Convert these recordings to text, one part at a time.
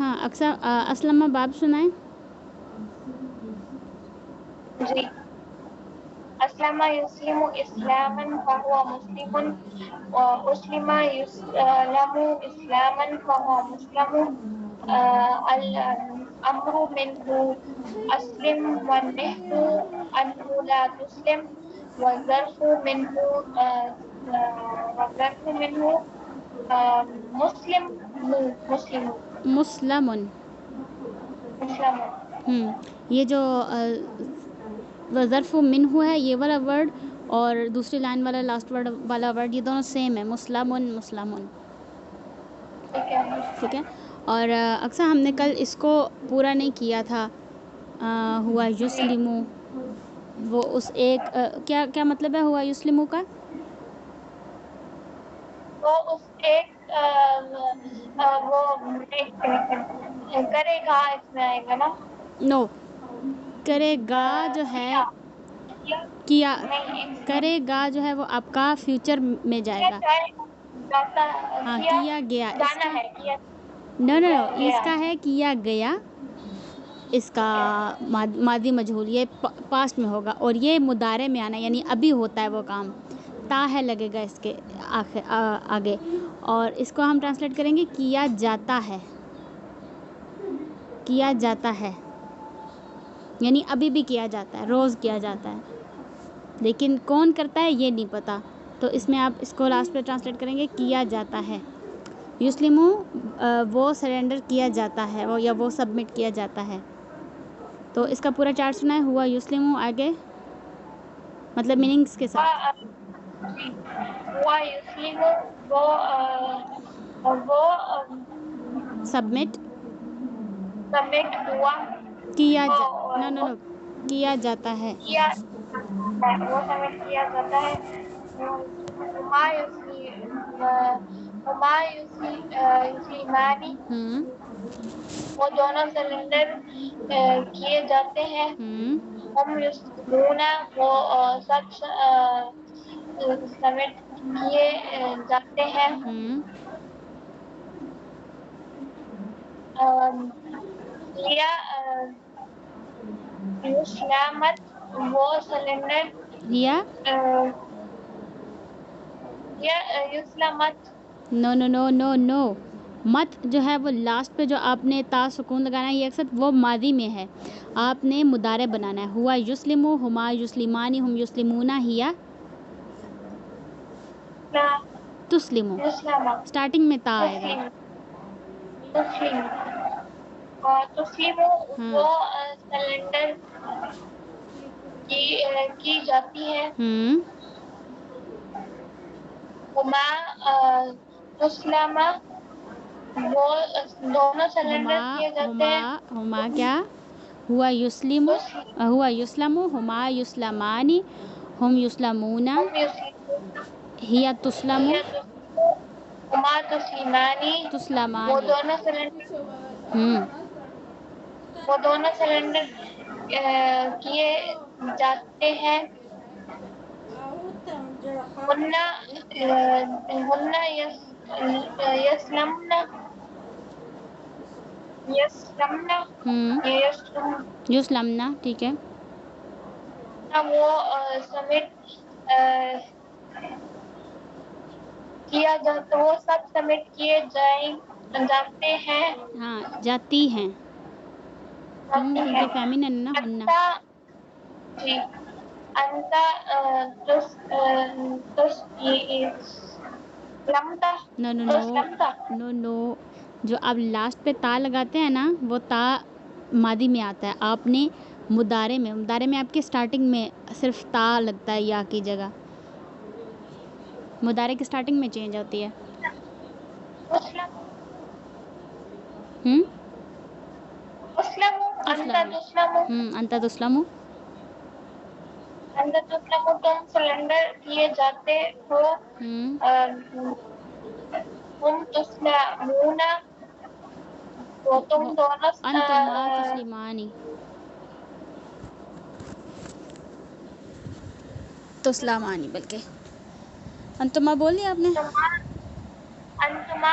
ہاں اکثر اسلمہ باب سنائیں. جی. اسلم یسلم اسلاما فهو مسلم واسلم يسلم اسلاما فهو مسلم. الامر منه اسلم والنهي عنه لا تسلم والظرف منه مسلم مسلم مسلم. مسلم. یہ جو ظرف منہ ہے یہ والا ورڈ اور دوسری لائن والا لاسٹ ورڈ والا ورڈ یہ دونوں سیم ہے. مسلمن مسلمن. ٹھیک ہے. اور اکثر ہم نے کل اس کو پورا نہیں کیا تھا. ہوا یسلمو وہ اس ایک کیا کیا مطلب ہے ہوا یسلمو کا؟ وہ اس ایک وہ کرے گا اس میں آئے گا نا. نو کرے گا جو ہے کیا کرے گا جو ہے وہ آپ کا فیوچر میں جائے گا. ہاں کیا گیا اس کا نو نو نو اس کا ہے کیا گیا. اس کا ماضی مجہول یہ پاسٹ میں ہوگا اور یہ مضارع میں آنا یعنی ابھی ہوتا ہے وہ کام. تا ہے لگے گا اس کے آگے اور اس کو ہم ٹرانسلیٹ کریں گے کیا جاتا ہے. کیا جاتا ہے یعنی ابھی بھی کیا جاتا ہے روز کیا جاتا ہے لیکن کون کرتا ہے یہ نہیں پتہ. تو اس میں آپ اس کو لاسٹ پہ ٹرانسلیٹ کریں گے کیا جاتا ہے. یسلمو وہ سرنڈر کیا جاتا ہے وہ یا وہ سبمٹ کیا جاتا ہے. تو اس کا پورا چارٹ سنا ہے ہوا یسلمو آگے مطلب میننگس کے ساتھ. ہوا یسلمو وہ سبمٹ سبمٹ ہوا کیا نو نو نو کیا جاتا ہے. وہ سبمٹ کیا جاتا ہے. ہما یسلیمانی وہ دونوں سرنڈر کیے جاتے ہیں. ہم یسلمون وہ سب سبمٹ کیے جاتے ہیں. لیا یسلامت وہ سرنڈر یا یسلامت نو نو نو نو نو مت جو ہے وہ لاسٹ پہ جو آپ نے تا سکون لگانا ہے یہ اکثر وہ ماضی میں ہے. آپ نے مضارع بنانا ہے. ہوا یسلمو ہما یسلمانی ہم یسلمون ہیا تسلمو اسٹارٹنگ میں تا آئے گا. تسلیم وہ سلنڈر کی جاتی ہے. ہما تسلمہ وہ دونوں سلنڈر کیے جاتے ہیں. ہما کیا ہوا یسلم ہوا یسلم ہما یسلمانی ہم یسلمون ہیا تسلم ہما تسلیمانی وہ تسلمانی. دونوں سلنڈر کیے جاتے ہیں. ہن یسلمنا ٹھیک ہے. وہ سبمٹ کیا جاتا وہ سب سبمٹ کیے جاتے ہیں. ہاں جاتی ہیں کیونکہ فیمینن نا ہننا. جی انتا نو نو نو نو نو جو آپ لاسٹ پہ تا لگاتے ہیں نا وہ تا ماضی میں آتا ہے. آپ نے مضارع میں آپ کے اسٹارٹنگ میں صرف تا لگتا ہے یا کی جگہ مضارع کی اسٹارٹنگ میں چینج ہوتی ہے. انت تسلمو تم سلنڈر کیے جاتے ہو. ہم تسلمون تو تم دونوں انتما تسلیمانی تسلمانی بلکہ انتما بول لیا آپ نے. انتما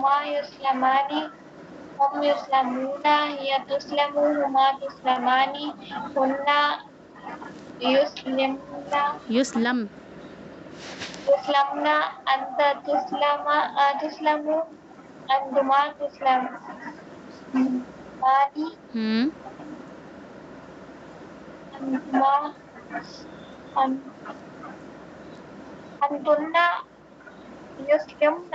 ما يسلمان هم يسلمون هي تسلم هما تسلمان هن يسلم تسلمن أنت تسلم أنتما تسلمان أنتما أنتن يسلمن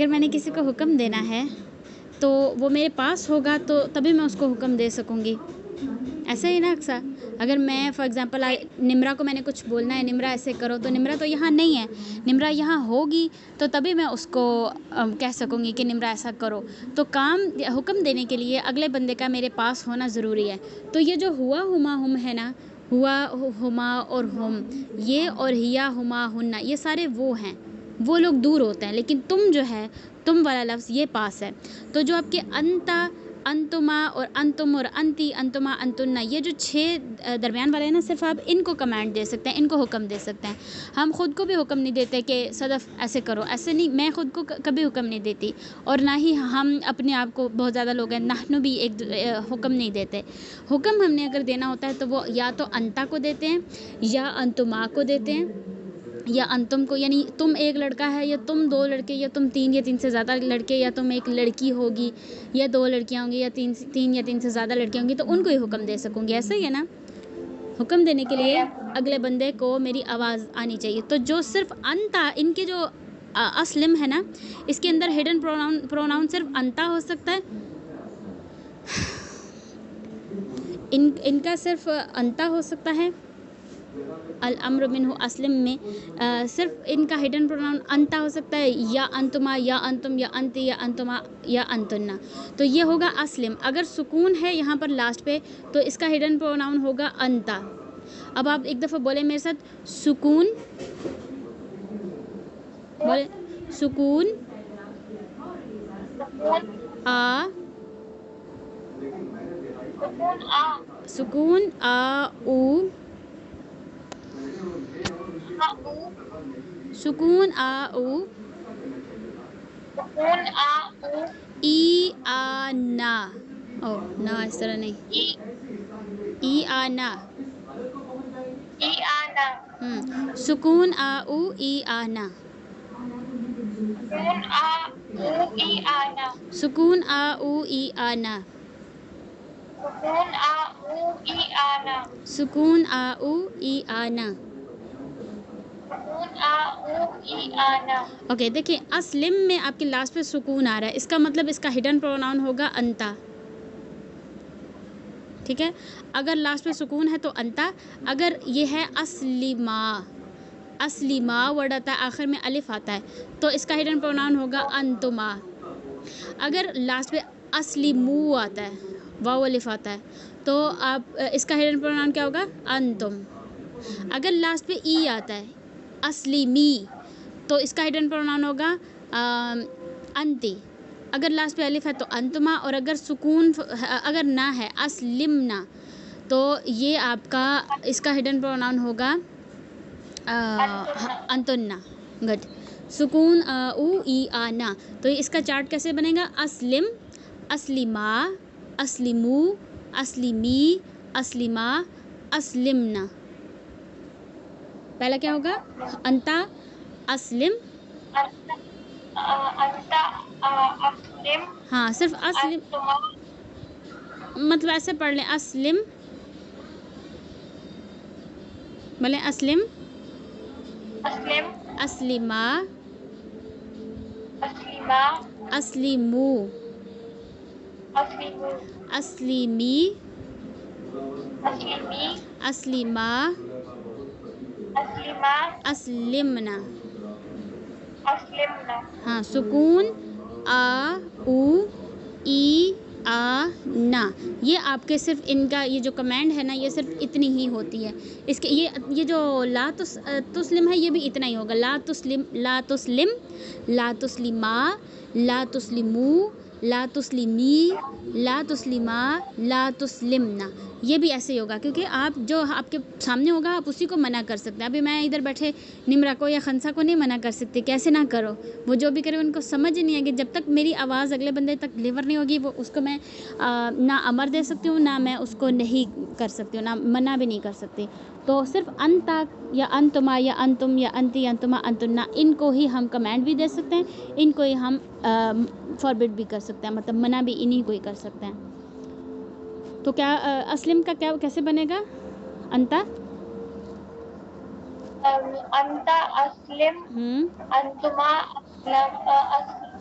اگر میں نے کسی کو حکم دینا ہے تو وہ میرے پاس ہوگا تو تبھی میں اس کو حکم دے سکوں گی. ایسا ہی نا اکثر. اگر میں فار ایگزامپل نمرا کو میں نے کچھ بولنا ہے، نمرا ایسے کرو، تو نمرا تو یہاں نہیں ہے، نمرا یہاں ہوگی تو تبھی میں اس کو کہہ سکوں گی کہ نمرا ایسا کرو. تو کام حکم دینے کے لیے اگلے بندے کا میرے پاس ہونا ضروری ہے. تو یہ جو ہوا ہما ہم ہے نا، ہوا ہما اور ہم، یہ اور ہیا ہما ہننا، یہ سارے وہ ہیں، وہ لوگ دور ہوتے ہیں، لیکن تم جو ہے، تم والا لفظ یہ پاس ہے. تو جو آپ کے انتا، انتما اور انتم اور انتی، انتما، انتنا، یہ جو 6 درمیان والے ہیں نا، صرف آپ ان کو کمانڈ دے سکتے ہیں، ان کو حکم دے سکتے ہیں. ہم خود کو بھی حکم نہیں دیتے کہ صدف ایسے کرو، ایسے نہیں. میں خود کو کبھی حکم نہیں دیتی، اور نہ ہی ہم اپنے آپ کو، بہت زیادہ لوگ ہیں نحنو بھی ایک حکم نہیں دیتے. حکم ہم نے اگر دینا ہوتا ہے تو وہ یا تو انتا کو دیتے ہیں، یا انتما کو دیتے ہیں، یا انتم کو. یعنی تم ایک لڑکا ہے، یا تم 2 لڑکے، یا تم 3 یا 3 سے زیادہ لڑکے، یا تم ایک لڑکی ہوگی، یا 2 لڑکیاں ہوں گی، یا 3 یا 3 سے زیادہ لڑکیاں ہوں گی، تو ان کو ہی حکم دے سکوں گی. ایسا ہی ہے نا. حکم دینے کے لیے اگلے بندے کو میری آواز آنی چاہیے. تو جو صرف انتا، ان کے جو اسلم ہے نا، اس کے اندر ہڈن پروناؤن صرف انتا ہو سکتا ہے. ان کا صرف انتا ہو سکتا ہے. الامر منہ اسلم میں صرف ان کا ہڈن پروناؤن انتا ہو سکتا ہے، یا انتما، یا انتم، یا انتی، یا انتما، یا انتنا. تو یہ ہوگا اسلم. اگر سکون ہے یہاں پر لاسٹ پہ تو اس کا ہڈن پروناؤن ہوگا انتا. اب آپ ایک دفعہ بولیں میرے ساتھ، سکون. بولے سکون آ، سکون آ او، سکون آ او، ای آ نا. او نا اس طرح نہیں، ای آ نا. سکون آ او ای آ نا. سکون آ او ای آ نا. سکون آ او ای آ نا. اوکے دیکھیں، اسلم میں آپ کے لاسٹ پہ سکون آ رہا ہے، اس کا مطلب اس کا ہڈن پروناؤن ہوگا انتا. ٹھیک ہے. اگر لاسٹ پہ سکون ہے تو انتا. اگر یہ ہے اسلما، اسلما ورڈ آتا ہے، آخر میں الف آتا ہے، تو اس کا ہڈن پروناؤن ہوگا انتما. اگر لاسٹ پہ اسلمو آتا ہے، واو الف آتا ہے، تو آپ اس کا ہڈن پروناؤن کیا ہوگا؟ انتم. اگر لاسٹ پہ ای آتا ہے، اسلیمی، تو اس کا ہڈن پروناؤن ہوگا انتی. اگر لاسٹ پہ الف ہے تو انتما، اور اگر سکون اگر نہ ہے، اسلمنا، تو یہ آپ کا اس کا ہڈن پروناؤن ہوگا انتنا. گڈ. سکون او ای آنا. تو اس کا چارٹ کیسے بنے گا؟ اسلم، اسلما، اسلمو، اسلمی، اسلما، اسلمنا. پہلا کیا ہوگا؟ انتا، اسلم. ہاں صرف اسلم، مطلب ایسے پڑھ لیں، اسلم، بولیں اسلم، اسلما، اسلمو، اسلمی، اسلما، اسلمنا. ہاں سکون آ او ای آ نا، یہ آپ کے صرف ان کا یہ جو کمانڈ ہے نا، یہ صرف اتنی ہی ہوتی ہے. اس کے یہ جو لا تسلم ہے، یہ بھی اتنا ہی ہوگا. لا تسلم، لا تسلم، لا تسلما، لا تسلمو، لا تسلمی، لا تسلما، لا تسلمنا. یہ بھی ایسے ہی ہوگا، کیونکہ آپ جو آپ کے سامنے ہوگا آپ اسی کو منع کر سکتے ہیں. ابھی میں ادھر بیٹھے نمرا کو یا خنسا کو نہیں منع کر سکتی کیسے نہ کرو، وہ جو بھی کرے ان کو سمجھ نہیں آئے گی. جب تک میری آواز اگلے بندے تک ڈلیور نہیں ہوگی، وہ اس کو میں نہ امر دے سکتی ہوں، نہ میں اس کو نہیں کر سکتی ہوں، نہ منع بھی نہیں کر سکتی. تو صرف انتا یا انتما یا انتم یا انتی، انتما، انتنا، ان کو ہی ہم کمانڈ بھی دے سکتے ہیں، ان کو ہی ہم فاربڈ بھی کر سکتے ہیں، مطلب منع بھی انہی کو ہی کر سکتے ہیں. تو کیا اسلم کا کیا کیسے بنے گا؟ انتا، انتا اسلم، انتما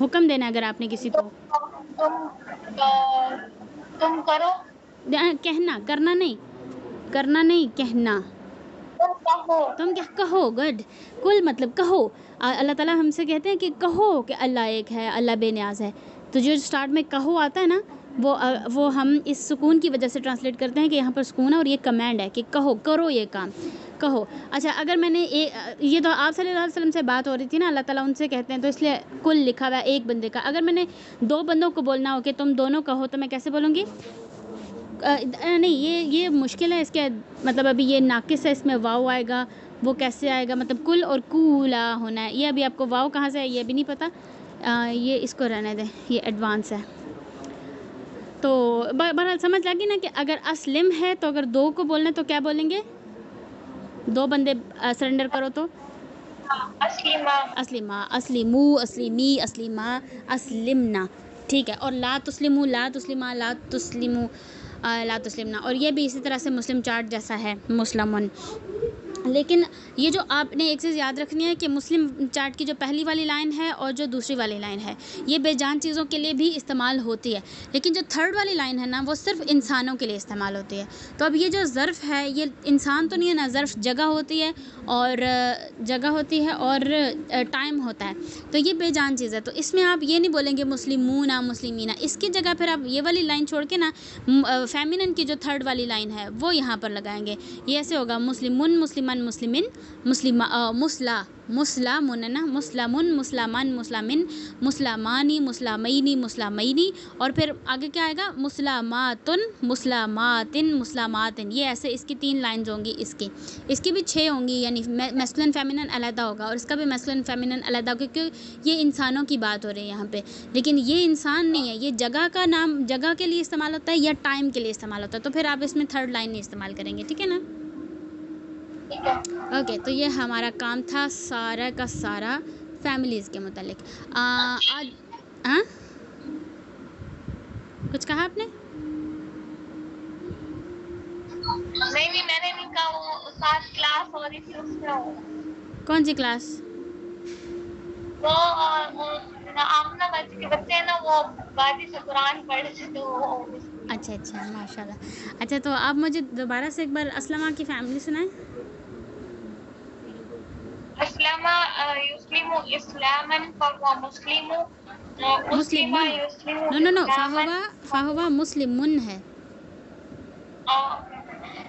حکم دینا اگر آپ نے کسی کو. تم کرو. کہنا، کرنا نہیں کہنا. تم کیا کہو. گڈ. کل مطلب کہو. اللہ تعالیٰ ہم سے کہتے ہیں کہ کہو کہ اللہ ایک ہے، اللہ بے نیاز ہے. تو جو اسٹارٹ میں کہو آتا ہے نا، وہ ہم اس سکون کی وجہ سے ٹرانسلیٹ کرتے ہیں کہ یہاں پر سکون ہے اور یہ کمانڈ ہے کہ کہو، کرو یہ کام، کہو. اچھا اگر میں نے یہ تو آپ صلی اللہ علیہ وسلم سے بات ہو رہی تھی نا، اللہ تعالیٰ ان سے کہتے ہیں تو اس لیے کل لکھا ہوا ہے ایک بندے کا. اگر میں نے 2 بندوں کو بولنا ہو کہ تم دونوں کہو تو میں کیسے بولوں گی؟ نہیں، یہ مشکل ہے. اس کے مطلب ابھی یہ ناقص ہے، اس میں واو آئے گا. وہ کیسے آئے گا؟ مطلب کل اور کولا ہونا ہے. یہ ابھی آپ کو واو کہاں سے ہے یہ بھی نہیں پتہ. یہ اس کو رہنے دیں، یہ ایڈوانس ہے. تو بہرحال سمجھ لگی نا کہ اگر اسلم ہے تو اگر 2 کو بولنا ہے تو کیا بولیں گے؟ 2 بندے سرنڈر کرو تو اسلمہ، اسلمو، اسلمی، اسلمہ، اسلمنا. ٹھیک ہے. اور لا تسلمو، لا تسلمہ، لا تسلمو، لا تسلمنا. اور یہ بھی اسی طرح سے مسلم چارٹ جیسا ہے، مسلمن. لیکن یہ جو آپ نے ایک چیز یاد رکھنی ہے کہ مسلم چارٹ کی جو پہلی والی لائن ہے اور جو دوسری والی لائن ہے یہ بے جان چیزوں کے لیے بھی استعمال ہوتی ہے، لیکن جو تھرڈ والی لائن ہے نا وہ صرف انسانوں کے لیے استعمال ہوتی ہے. تو اب یہ جو ظرف ہے یہ انسان تو نہیں ہے نا، ظرف جگہ ہوتی ہے اور ٹائم ہوتا ہے. تو یہ بے جان چیز ہے. تو اس میں آپ یہ نہیں بولیں گے مسلمون مسلمینہ. اس کی جگہ پھر آپ یہ والی لائن چھوڑ کے نا فیمینن کی جو تھرڈ والی لائن ہے وہ یہاں پر لگائیں گے. یہ ایسے ہوگا مسلمون، مسلمان، مسلمین، مسلمون نا، مسلمون، مسلمان، مسلمن، مسلمانی، مسلمینی، مسلمینی. اور پھر آگے کیا آئے گا؟ مسلماتن، مسلماتن، مسلماتن. یہ ایسے اس کی 3 لائنز ہوں گی. اس کی بھی 6 ہوں گی، یعنی میسکولن فیمینن علیحدہ ہوگا اور اس کا بھی میسکولن فیمینن علیحدہ ہوگا کیونکہ یہ انسانوں کی بات ہو رہی ہے یہاں پہ. لیکن یہ انسان نہیں ہے، یہ جگہ کا نام جگہ کے لیے استعمال ہوتا ہے یا ٹائم کے لیے استعمال ہوتا ہے. تو پھر آپ اس میں تھرڈ لائن نہیں استعمال کریں گے. ٹھیک ہے نا؟ اوکے. تو یہ ہمارا کام تھا سارا کا سارا فیملیز کے متعلق. آج کچھ کہا آپ نے؟ نہیں میں نے نہیں کہا. وہ ساتھ کلاس ہو رہی تھی اس میں. کون سی کلاس؟ وہ آمنہ بچ کے بچے ہیں نا، وہ بازی سے قرآن پڑھ رہے تھے. اچھا ماشاء اللہ. اچھا تو آپ مجھے دوبارہ سے ایک بار اسلمہ کی فیملی سنائیں. اسلمہ یسلم اسلاما فهو مسلم. مسلمہ یسلم نو اسلاما فہوا مسلمن ہے.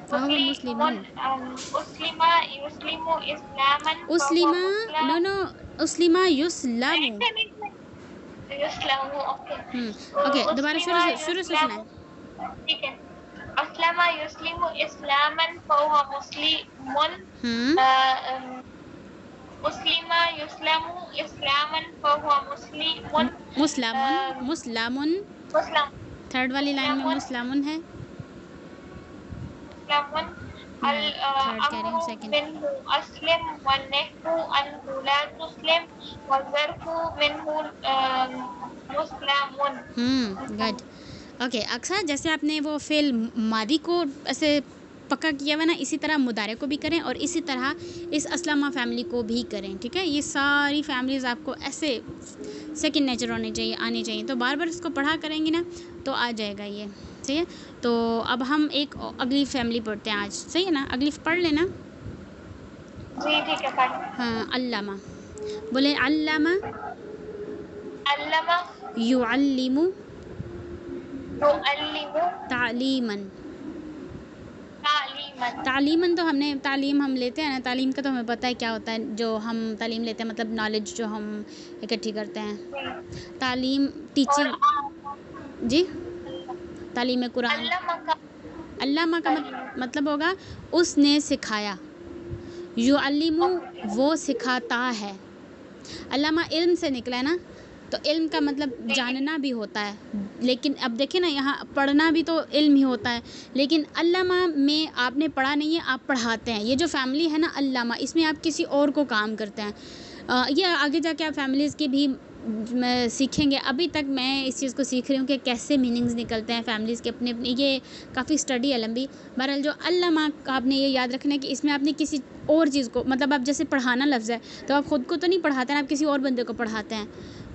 فہو مسلمن. مسلمہ یسلم اسلاما فهو اسلمہ مسلم. اسلمہ یسلم. اوکے دوبارہ شروع سے سنائیں. ٹھیک ہے. اسلمہ یسلم اسلاما فهو مسلم. مسلمہ یسلم اسلاما فهو مسلم. مسلمن. تھرڈ والی لائن میں مسلمن ہے. الامر منه اسلم والنهي عنه لا تسلم والظرف منه مسلم. گڈ. اوکے. اکثر جیسے آپ نے وہ فعل ماضی کو ایسے پکا کیا ہوا نا، اسی طرح مضارع کو بھی کریں اور اسی طرح اس اسلمہ فیملی کو بھی کریں. ٹھیک ہے؟ یہ ساری فیملیز آپ کو ایسے سیکنڈ نیچر آنی چاہیے. تو بار بار اس کو پڑھا کریں گی نا تو آ جائے گا یہ. صحیح ہے. تو اب ہم ایک اگلی فیملی پڑھتے ہیں آج. صحیح ہے نا؟ اگلی پڑھ لینا. جی ٹھیک ہے. ہاں. علامہ بولے. علامہ علامہ یعلم تعلیما. تعلیماً تو ہم لیتے ہیں نا. تعلیم کا تو ہمیں پتہ ہے کیا ہوتا ہے. جو ہم تعلیم لیتے ہیں مطلب نالج جو ہم اکٹھی کرتے ہیں. تعلیم ٹیچنگ. جی. تعلیم قرآن. علامہ کا مطلب ہوگا اس نے سکھایا. یعلم وہ سکھاتا ہے. علامہ علم سے نکلا ہے نا، تو علم کا مطلب جاننا بھی ہوتا ہے. لیکن اب دیکھیں نا یہاں پڑھنا بھی تو علم ہی ہوتا ہے. لیکن علامہ میں آپ نے پڑھا نہیں ہے، آپ پڑھاتے ہیں. یہ جو فیملی ہے نا علامہ، اس میں آپ کسی اور کو کام کرتے ہیں. یہ آگے جا کے آپ فیملیز کی بھی سیکھیں گے. ابھی تک میں اس چیز کو سیکھ رہی ہوں کہ کیسے میننگز نکلتے ہیں فیملیز کے اپنے. یہ کافی اسٹڈی ہے لمبی. بہرحال جو علامہ کا آپ نے یہ یاد رکھنا ہے کہ اس میں آپ نے کسی اور چیز کو، مطلب آپ جیسے پڑھانا لفظ ہے تو آپ خود کو تو نہیں پڑھاتے ہیں، آپ کسی اور بندے کو پڑھاتے ہیں.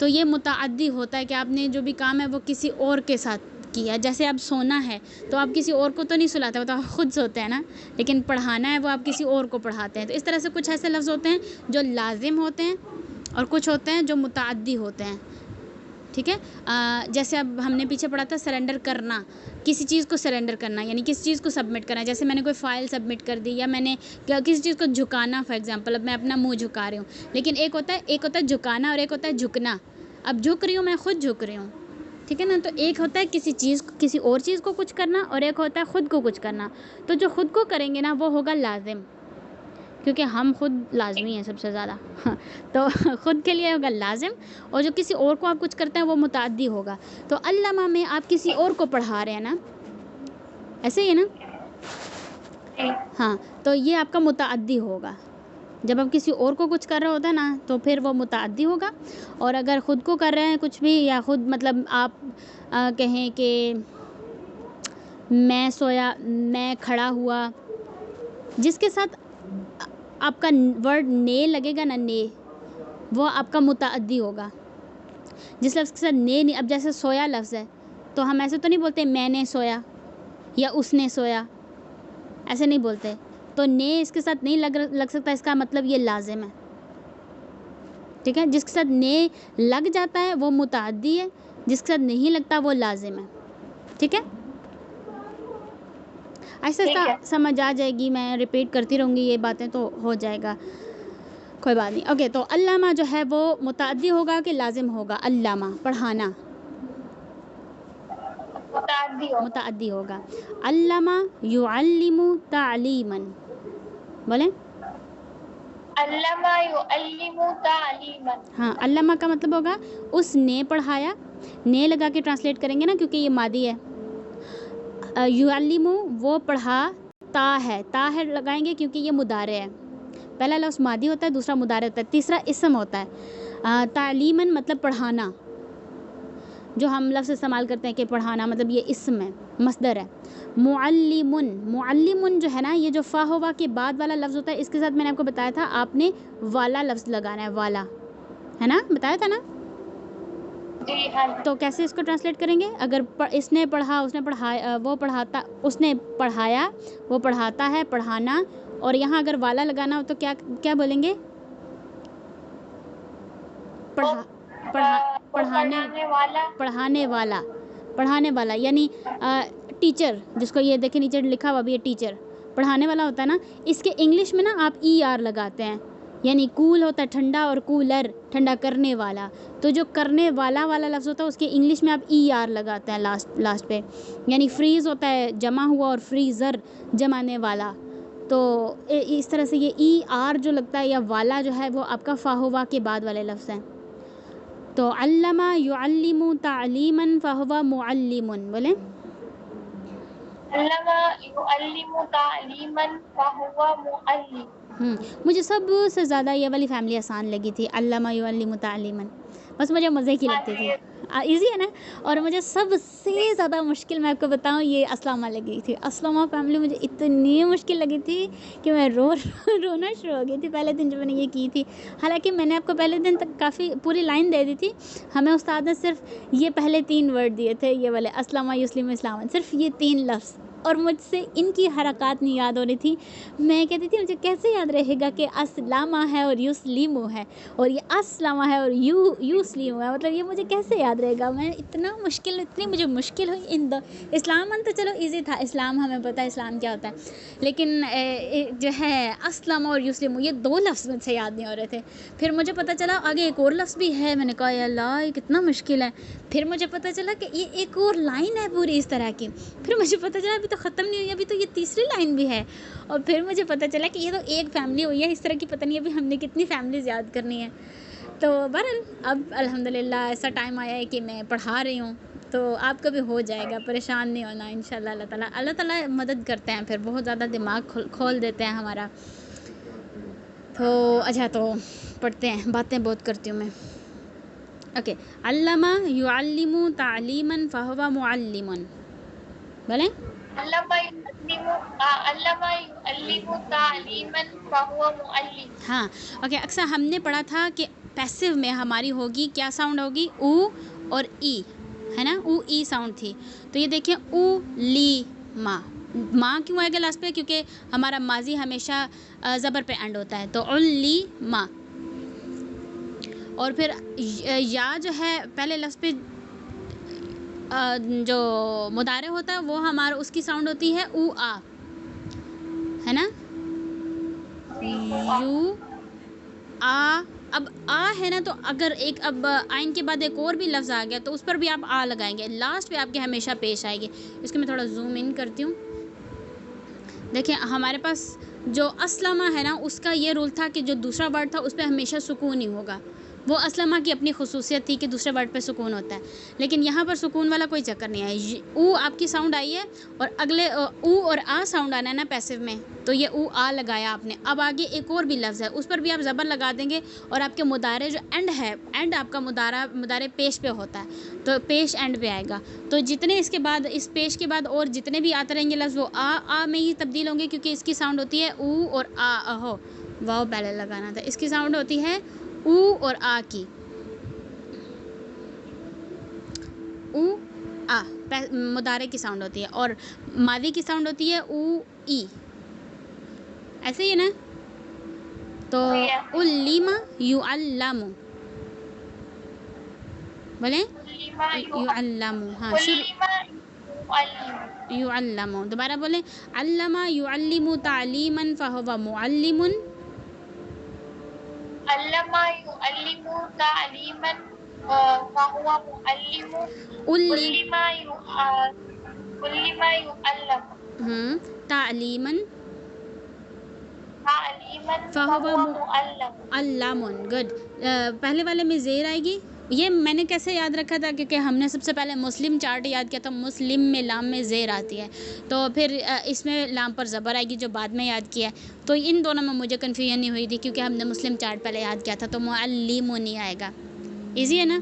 تو یہ متعدی ہوتا ہے کہ آپ نے جو بھی کام ہے وہ کسی اور کے ساتھ کیا. جیسے اب سونا ہے تو آپ کسی اور کو تو نہیں سلاتے, وہ تو آپ خود سوتے ہیں نا, لیکن پڑھانا ہے وہ آپ کسی اور کو پڑھاتے ہیں. تو اس طرح سے کچھ ایسے لفظ ہوتے ہیں جو لازم ہوتے ہیں اور کچھ ہوتے ہیں جو متعدی ہوتے ہیں. ٹھیک ہے. جیسے اب ہم نے پیچھے پڑھا تھا سرنڈر کرنا, کسی چیز کو سرنڈر کرنا یعنی کسی چیز کو سبمٹ کرنا. جیسے میں نے کوئی فائل سبمٹ کر دی یا میں نے کسی چیز کو جھکانا, فار ایگزامپل اب میں اپنا منہ جھکا رہی ہوں, لیکن ایک ہوتا ہے جھکانا اور ایک ہوتا ہے جھکنا. اب جھک رہی ہوں میں خود جھک رہی ہوں, ٹھیک ہے نا. تو ایک ہوتا ہے کسی اور چیز کو کچھ کرنا اور ایک ہوتا ہے خود کو کچھ کرنا. تو جو خود کو کریں گے نا وہ ہوگا لازم, کیونکہ ہم خود لازمی ہیں سب سے زیادہ. تو خود کے لیے ہوگا لازم, اور جو کسی اور کو آپ کچھ کرتے ہیں وہ متعدی ہوگا. تو علامہ میں آپ کسی اور کو پڑھا رہے ہیں نا, ایسے ہی ہے نا. ہاں, تو یہ آپ کا متعدی ہوگا. جب آپ کسی اور کو کچھ کر رہے ہوتے ہیں نا تو پھر وہ متعدی ہوگا. اور اگر خود کو کر رہے ہیں کچھ بھی, یا خود مطلب آپ کہیں کہ میں سویا, میں کھڑا ہوا, جس کے ساتھ آپ کا ورڈ نے لگے گا نا, نے, وہ آپ کا متعدی ہوگا. جس لفظ کے ساتھ نے نہیں, اب جیسے سویا لفظ ہے تو ہم ایسے تو نہیں بولتے میں نے سویا یا اس نے سویا, ایسے نہیں بولتے. تو نے اس کے ساتھ نہیں لگ سکتا, اس کا مطلب یہ لازم ہے. ٹھیک ہے. جس کے ساتھ نے لگ جاتا ہے وہ متعدی ہے, جس کے ساتھ نہیں لگتا وہ لازم ہے. ٹھیک ہے. ایسا سمجھ آ جائے گی, میں ریپیٹ کرتی رہوں گی یہ باتیں تو ہو جائے گا, کوئی بات نہیں. اوکے, تو علامہ جو ہے وہ متعدی ہوگا کہ لازم ہوگا؟ علامہ پڑھانا متعدی ہوگا. علامہ یعلم تعلیما, بولیں. علامہ یعلم تعلیما. ہاں, علامہ کا مطلب ہوگا اس نے پڑھایا, نے لگا کے ٹرانسلیٹ کریں گے نا کیونکہ یہ ماضی ہے. یعلم وہ پڑھاتا ہے, تا ہے لگائیں گے کیونکہ یہ مضارع ہے. پہلا لفظ ماضی ہوتا ہے, دوسرا مضارع ہوتا ہے, تیسرا اسم ہوتا ہے. تعلیماً مطلب پڑھانا, جو ہم لفظ استعمال کرتے ہیں کہ پڑھانا مطلب یہ اسم ہے, مصدر ہے. معلم جو ہے نا, یہ جو فا ہوا کے بعد والا لفظ ہوتا ہے, اس کے ساتھ میں نے آپ کو بتایا تھا آپ نے والا لفظ لگانا ہے, والا ہے نا, بتایا تھا نا. تو کیسے اس کو ٹرانسلیٹ کریں گے؟ اگر اس نے پڑھا, اس نے پڑھایا, وہ پڑھاتا, اس نے پڑھایا, وہ پڑھاتا ہے, پڑھانا, اور یہاں اگر والا لگانا ہو تو کیا بولیں گے؟ پڑھانے والا یعنی ٹیچر, جس کو یہ دیکھیں نیچے لکھا ہوا بھی ہے ٹیچر, پڑھانے والا ہوتا ہے نا. اس کے انگلش میں نا آپ ای آر لگاتے ہیں, یعنی کول ہوتا ہے ٹھنڈا, اور کولر ٹھنڈا کرنے والا. تو جو کرنے والا لفظ ہوتا ہے اس کے انگلش میں آپ ای آر لگاتے ہیں لاسٹ پہ. یعنی فریز ہوتا ہے جمع ہوا, اور فریزر جمانے والا. تو اس طرح سے یہ ای آر جو لگتا ہے یا والا جو ہے وہ آپ کا فاہوا کے بعد والے لفظ ہیں. تو علامہ یعلم تعلیما فہو معلم, بولیں. علامہ یعلم تعلیما فہو معلم. مجھے سب سے زیادہ یہ والی فیملی آسان لگی تھی, علامہ یعلم تعلیما, بس مجھے مزے کی لگتی تھی, ایزی ہے نا. اور مجھے سب سے زیادہ مشکل میں آپ کو بتاؤں یہ اسلامہ لگی تھی. اسلامہ فیملی مجھے اتنی مشکل لگی تھی کہ میں رونا شروع ہو گئی تھی پہلے دن جب میں نے یہ کی تھی. حالانکہ میں نے آپ کو پہلے دن تک کافی پوری لائن دے دی تھی, ہمیں استاد نے صرف یہ پہلے 3 ورڈ دیے تھے, یہ والے اسلامہ یسلم اسلاما, صرف یہ 3 لفظ, اور مجھ سے ان کی حرکات نہیں یاد ہو رہی تھی. میں کہتی تھی مجھے کیسے یاد رہے گا کہ اسلامہ ہے اور یسلیمو ہے, اور یہ اسلامہ ہے اور یسلیمو ہے, مطلب یہ مجھے کیسے یاد رہے گا. میں اتنی مجھے مشکل ہوئی ان دو. اسلام تو چلو ایزی تھا, اسلام ہمیں پتہ ہے اسلام کیا ہوتا ہے, لیکن جو ہے اسلامہ اور یسلیمو یہ 2 لفظ مجھ سے یاد نہیں ہو رہے تھے. پھر مجھے پتہ چلا آگے ایک اور لفظ بھی ہے, میں نے کہا یا اللہ یہ کتنا مشکل ہے. پھر مجھے پتہ چلا کہ یہ ایک اور لائن ہے پوری اس طرح کی. پھر مجھے پتہ چلا ابھی تو ختم نہیں ہوئی, ابھی تو یہ تیسری لائن بھی ہے. اور پھر مجھے پتہ چلا کہ یہ تو ایک فیملی ہوئی ہے, اس طرح کی پتہ نہیں ابھی ہم نے کتنی فیملیز یاد کرنی ہے. تو بہرحال اب الحمدللہ ایسا ٹائم آیا ہے کہ میں پڑھا رہی ہوں, تو آپ کا بھی ہو جائے گا, پریشان نہیں ہونا انشاءاللہ. اللہ تعالیٰ مدد کرتے ہیں, پھر بہت زیادہ دماغ کھول دیتے ہیں ہمارا. تو اچھا, تو پڑھتے ہیں, باتیں بہت کرتی ہوں میں. اوکے, علامہ یعلم تعلیما فہو معلم, بولیں. علامہ یعلم تعلیما فہو معلم. ہاں اوکے. اکثر ہم نے پڑھا تھا کہ پیسو میں ہماری ہوگی کیا ساؤنڈ ہوگی؟ او اور ای، ہے نا، او ای ساؤنڈ تھی. تو یہ دیکھیں او لی ما، ماں کیوں آئے گا لاسٹ پہ؟ کیونکہ ہمارا ماضی ہمیشہ زبر پہ اینڈ ہوتا ہے. تو علی ما. اور پھر یا جو ہے پہلے لفظ پہ جو مضارع ہوتا ہے وہ ہمارا اس کی ساؤنڈ ہوتی ہے او آ، ہے نا، یو آ. اب آ ہے نا، تو اگر ایک اب آئین کے بعد ایک اور بھی لفظ آ گیا تو اس پر بھی آپ آ لگائیں گے، لاسٹ پہ آپ کے ہمیشہ پیش آئے گی. اس کو میں تھوڑا زوم ان کرتی ہوں. دیکھیں ہمارے پاس جو اسلمہ ہے نا، اس کا یہ رول تھا کہ جو دوسرا ورڈ تھا اس پہ ہمیشہ سکون ہی ہوگا. وہ اسلمہ کی اپنی خصوصیت تھی کہ دوسرے ورڈ پہ سکون ہوتا ہے، لیکن یہاں پر سکون والا کوئی چکر نہیں ہے. او آپ کی ساؤنڈ آئی ہے اور اگلے او اور آ ساؤنڈ آنا ہے نا پیسو میں، تو یہ او آ لگایا آپ نے. اب آگے ایک اور بھی لفظ ہے اس پر بھی آپ زبر لگا دیں گے، اور آپ کے مضارع جو اینڈ ہے، اینڈ آپ کا مضارع پیش پہ ہوتا ہے تو پیش اینڈ پہ آئے گا. تو جتنے اس کے بعد، اس پیش کے بعد اور جتنے بھی آتے رہیں گے لفظ وہ آ میں ہی تبدیل ہوں گے، کیونکہ اس کی ساؤنڈ ہوتی ہے او اور آ. ہو واو پہلے لگانا تھا. اس کی ساؤنڈ ہوتی ہے او اور آ کی، او آ مضارع کی ساؤنڈ ہوتی ہے، اور ماضی کی ساؤنڈ ہوتی ہے او ای. ایسے ہی ہے نا. تو علم یعلم، بولیں یعلم. ہاں یعلم. دوبارہ بولیں علم یعلم تعلیما فہو معلم. علم يعلم تعلیما فهو معلم. علم يعلم تعلیما تعلیما فہو فهو معلم. معلم. گڈ. پہلے والے میں زیر آئے گی. یہ میں نے کیسے یاد رکھا تھا؟ کیونکہ ہم نے سب سے پہلے مسلم چارٹ یاد کیا تھا، مسلم میں لام میں زیر آتی ہے، تو پھر اس میں لام پر زبر آئے گی جو بعد میں یاد کیا ہے. تو ان دونوں میں مجھے کنفیوژن نہیں ہوئی تھی کیونکہ ہم نے مسلم چارٹ پہلے یاد کیا تھا. تو معلم نہیں آئے گا. ایزی ہے نا.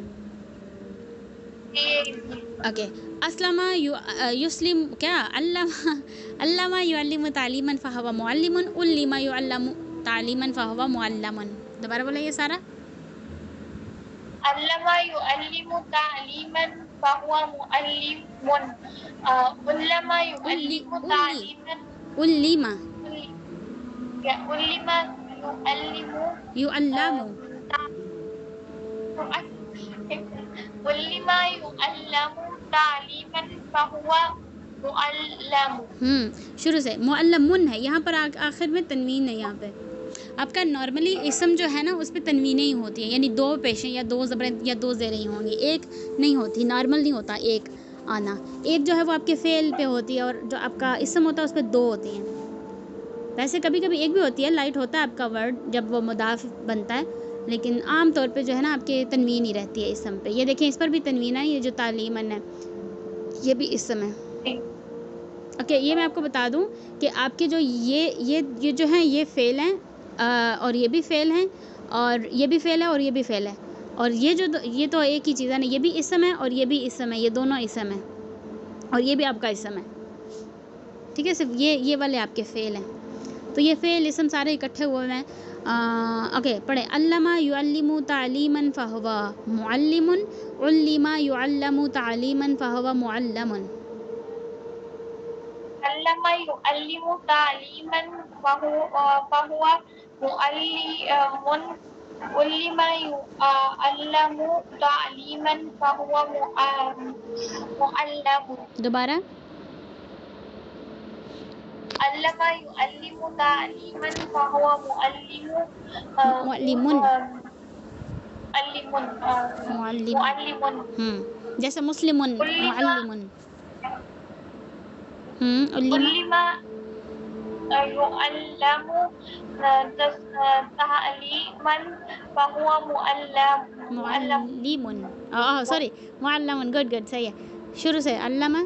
اوکے. اسلم یسلم کیا علامہ یعلم تعلیما فہو معلم، علم یعلم تعلیما فہو معلم. دوبارہ بولے یہ سارا. علم يعلم تعلیما فهو معلم. علم يعلم تعلیما علم علم یعلم. علم يعلم تعلیما فهو معلم. شروع سے معلمن ہے، یہاں پر آخر میں تنوین ہے. یہاں پہ آپ کا نارملی اسم جو ہے نا اس پہ تنوینیں ہی ہوتی ہیں، یعنی دو پیشیں یا دو زبریں یا دو زیریں ہی ہوں گی، ایک نہیں ہوتی، نارمل نہیں ہوتا ایک آنا. ایک جو ہے وہ آپ کے فعل پہ ہوتی ہے، اور جو آپ کا اسم ہوتا ہے اس پہ دو ہوتی ہیں. ویسے کبھی کبھی ایک بھی ہوتی ہے، لائٹ ہوتا ہے آپ کا ورڈ جب وہ مضاف بنتا ہے، لیکن عام طور پہ جو ہے نا آپ کے تنوین ہی رہتی ہے اسم پہ. یہ دیکھیں اس پر بھی تنوین ہے، یہ جو تعلیمن ہے یہ بھی اسم ہے. اوکے. یہ میں آپ کو بتا دوں کہ آپ کے جو یہ جو ہیں یہ فعل ہیں، اور یہ بھی فعل ہیں، اور یہ بھی فعل ہے، اور یہ بھی فعل ہے، اور یہ تو ایک ہی چیز ہے نا. یہ بھی اسم ہے اور یہ بھی اسم ہے، یہ دونوں اسم ہیں، اور یہ بھی آپ کا اسم ہے. ٹھیک ہے. صرف یہ والے آپ کے فعل ہیں. تو یہ فعل اسم سارے اکٹھے ہوئے ہیں. اوکے پڑھیں. علم یعلم تعلیما فہو معلم، علم یعلم تعلیما فہو معلم. علم يعلم تعلیما فهو معلم. علم يعلم تعلیما فهو معلم. دوبارہ. علم يعلم تعلیما فهو معلم. معلم. معلم. معلم. جیسے مسلم معلم. علم علم يعلم تعلیما فهو معلم. معلم. سوری معلم. گڈ صحیح ہے. شروع سے علامہ.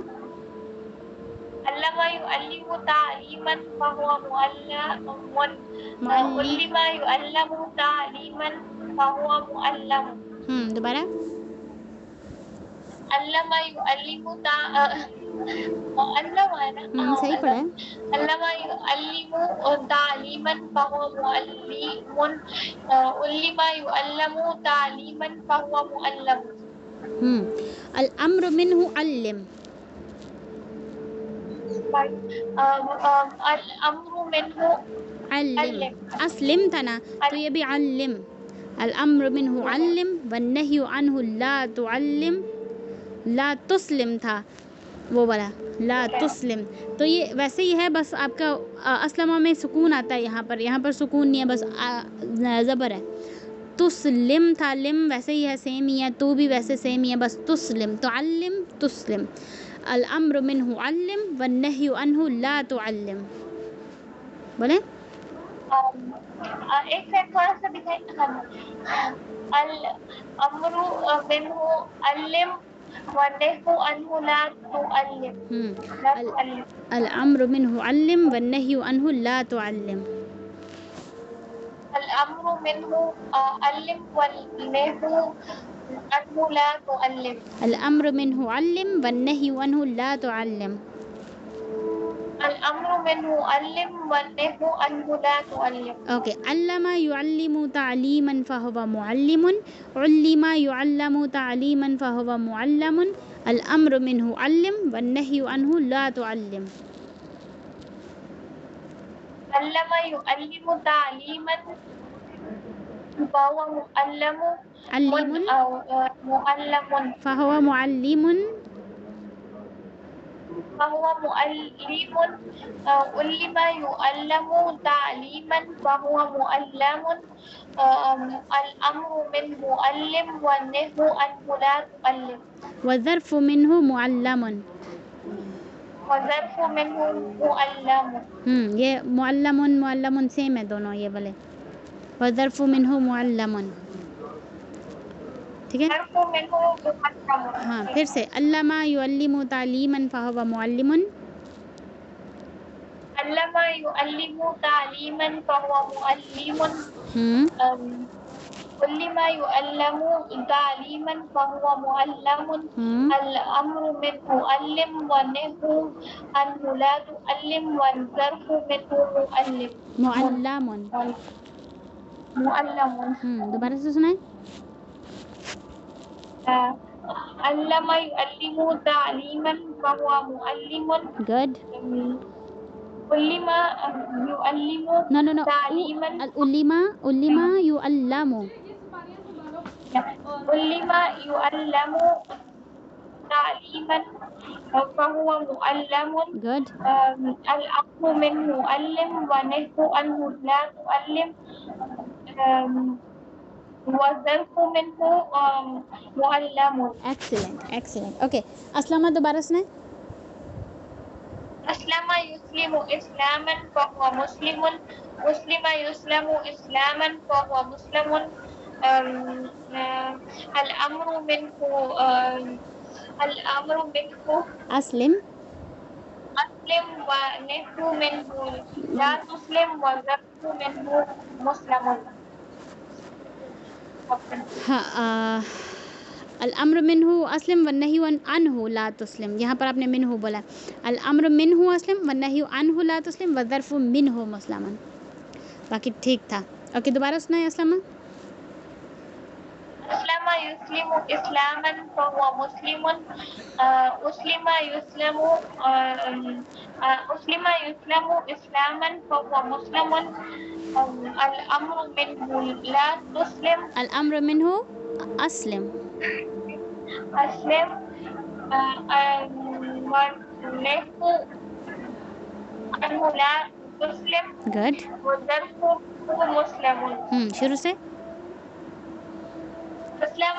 علم يعلم تعلیما فهو معلم. علم يعلم تعلیما فهو معلم. دوبارہ. علم يعلم علم ہے نا، صحیح پڑھا ہے. علم يعلم تعلیما فهو معلم، علم يعلم تعلیما فهو معلم. الامر منه علم. الامر منه علم. علم. اسلم تھا نا تو یہ بھی علم. الامر منه علم والنہی عنہ لا تعلم. لا تسلم تھا وہ والا، لا تسلم. تو یہ ویسے ہی ہے، بس آپ کا اسلمہ میں سکون آتا ہے یہاں پر سکون نہیں ہے، بس زبر ہے. تسلم تھا، لم ویسے ہی ہے، سیم ہی ہے، تو بھی ویسے سیم ہی ہے، بس تسلم. تعلم تسلم. الامر منہ علم والنہی عنہ لا تعلم. بولیں ایک سے تھوڑا سا دکھائیں. الامر منہ علم والنہی عنہ لا تعلم. لا تعلم. الامر منہ علم والنہی عنہ لا تعلم. الامر منہ علم والنہی عنہ لا تعلم. الامر منہ علم والنہی عنہ لا تعلم. الامر منہ علم والنہی عنہ لا تعلم. اوکے. علم يعلم تعلیما فهو معلم. علم يعلم تعلیما فهو معلم. الامر منہ علم والنہی عنہ لا تعلم. علم يعلم تعلیما فهو معلم. علم معلم فهو معلم. فهو معلم. علم يعلم تعلیما فهو معلم. الامر منه علم والنہی عنہ لا تعلم. والظرف منہ معلم. وظرف منه معلم. یہ معلم سیم ہے دونوں یہ والے. والظرف منہ معلم. ٹھیک ہے. ظرف منه معلم. ہاں پھر سے. علم يعلم تعلیما فهو معلم. علم يعلم تعلیما فهو معلم. علم يعلم تعلیما فهو معلم. الامر منه علم والنہی عنہ لا تعلم. والظرف منه معلم. معلم. دوبارہ سے سنائیں. علم يعلم تعلیما فهو معلم. گڈ. علم يعلم نو تعلیما. علم يعلم. علم يعلم تعلیما فهو معلم. گڈ. الامر منه علم والنہی عنہ لا تعلم. والظرف منه معلم. ایکسلنٹ. اوکے. اسلامہ دوبارہ سنائیں. اسلم يسلم اسلاما فهو مسلم. مسلم يسلم اسلاما فهو مسلم. الامر منه اسلم. اسلم والنہی منه لا تسلم. والظرف منه مسلم. ہاں. الامر منہ اسلم والنہی عنہ لا تسلم. یہاں پر آپ نے منہ بولا. الامر منہ اسلم والنہی عنہ لا تسلم والظرف منہ مسلم. باقی ٹھیک تھا. اوکے دوبارہ سنائیں. اسلامہ. اسلم يسلم اسلاما فهو مسلم. اسلم يسلم اسلاما فهو مسلم. الامر منه لا تسلم. الامر منہ اسلم. اسلم والنہی عنہ لا تسلم. گڈ. والظرف مسلم. شروع سے. اسلم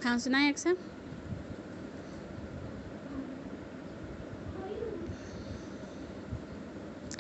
ہاں سنائیں اکثر.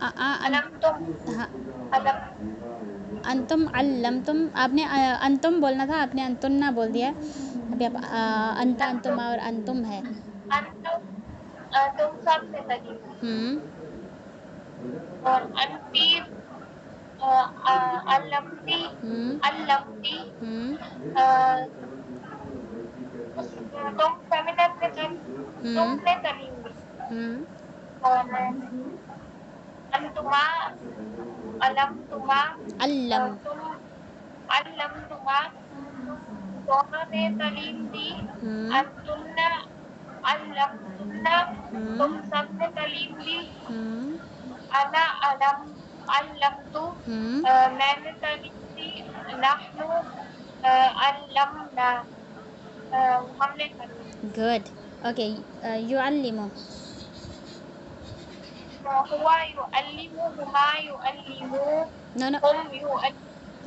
علمتم ہاں علم انتم علمتم، آپ نے انتم بولنا تھا، آپ نے انتنا بول دیا. ابھی آپ انت انتما اور انتم ہے. انتم تم سب سے تعلیم، اور انتی علمتی علمتی تم فیمینن میں تم نے تعلیم دی، اور انتما علمتما علم تم علمتما تم دونوں نے تعلیم دی، انتن علمتن تم سب نے تعلیم دی، انا علمتو میں نے تعلیم دی، نحن علمنا ہم نے تعلیم دی. گڈ. اوکے. یعلم. ہوا یعلم، ہما یعلمو، نو نو، ہم یعلم.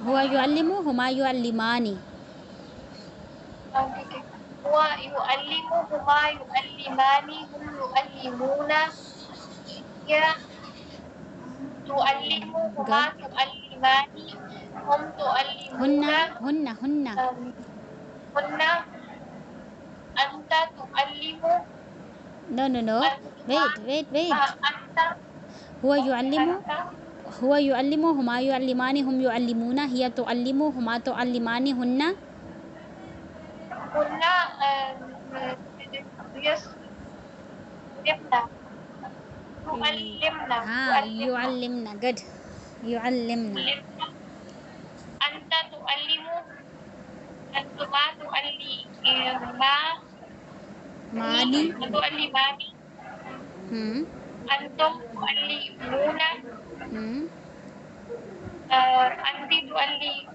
ہوا یعلم ہما یعلمانی. ٹھیک ہے. ہوا یعلم، ہما یعلمانی، ہم یعلمون، یا تعلم، ہما گڈ. تعلمانی، ہم ہن تعلمون، ہن ہن. ہن انت تعلم، نو نو نو، انتما ویٹ ویٹ ویٹ. انت هو يعلم، انت هو يعلم هما يعلمان هم يعلمون، هي تعلم هما تعلمان، هن ہن یسلمنا تعلمنا ہاں تعلمنا يعلمنا. گڈ. يعلمنا. انت تعلم، انتما تعلما مانی. تعلمانی، انتم تعلمون، انتی تعلمین،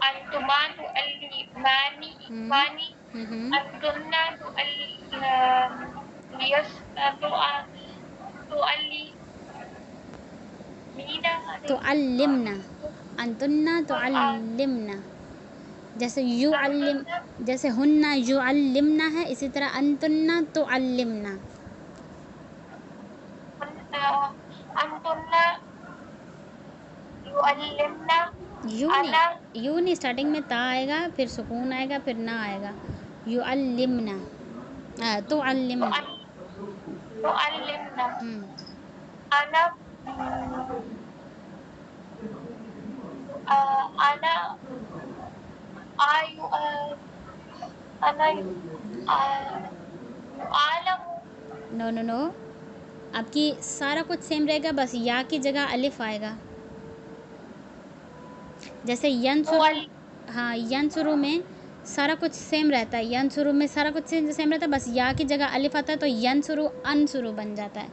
انتما تعلمانی، انتن تعلمنا. انتن تعلمنا. جیسے یعلم، جیسے ہن یعلمنا ہے، اسی طرح انتن تعلمنا. انتن یعلمنا، یوں نہیں، انا یوں نہیں، اسٹارٹنگ میں تا آئے گا، پھر سکون آئے گا، پھر نہ آئے گا. یعلمنا، تعلمنا. تعلمنا، انا انا انا عالم. نو نو نو، آپ کی سارا کچھ سیم رہے گا، بس یا کی جگہ الف آئے گا. جیسے ینصرو، ہاں ینصرو میں سارا کچھ سیم رہتا ہے، ینصرو میں سارا کچھ سیم رہتا ہے، بس یا کی جگہ الف آتا ہے تو ینصرو انصرو بن جاتا ہے.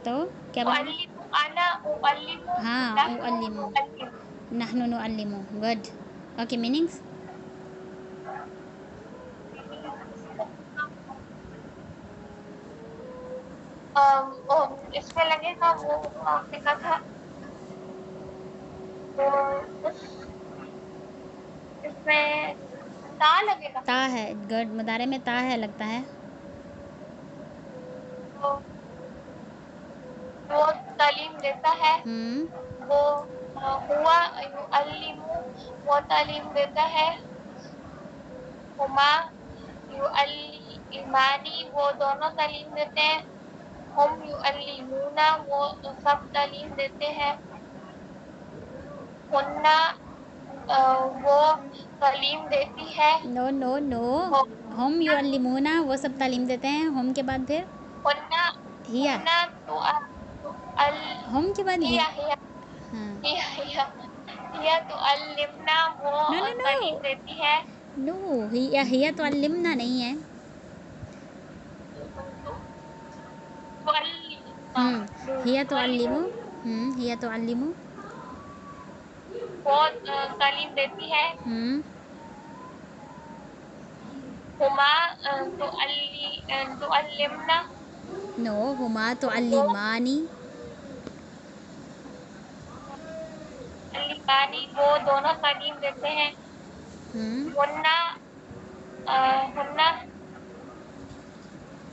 تو کیا بنے گا؟ انا اعلم، ہاں نحن اعلم، نعلم. نحن نعلم. گڈ. اوکے. میننگس. اس میں لگے گا وہ آپ نے کہا تھا، اس میں تا لگے گا. تا ہے. گڈ. مضارع میں تا ہے لگتا ہے. وہ تعلیم دیتا ہے، ہوں. وہ ہوا یعلم وہ تعلیم دیتا ہے، ہما یعلمانی وہ دونوں تعلیم دیتے ہیں، ہم یعلمون وہ سب تعلیم دیتے ہیں، ہن وہ تعلیم دیتی ہے، نو نو نو، ہم یعلمون وہ سب تعلیم دیتے ہیں، ہم کے بعد پھر ہیا، ہن تو ہم کے بعد ہی. ہیا ہیا ہاں. ہیا ہیا تعلمنا وہ نو نو نو تعلیم دیتی ہے، نو، ہیا تعلمنا نہیں ہے. ہیا تعلم، ہیا تعلم. وہ تعلیم دیتی ہے، ہما تعلمنا نو، ہما وہ تعلمانی. تعلیمانی وہ دونوں تعلیم دیتے ہیں، ہن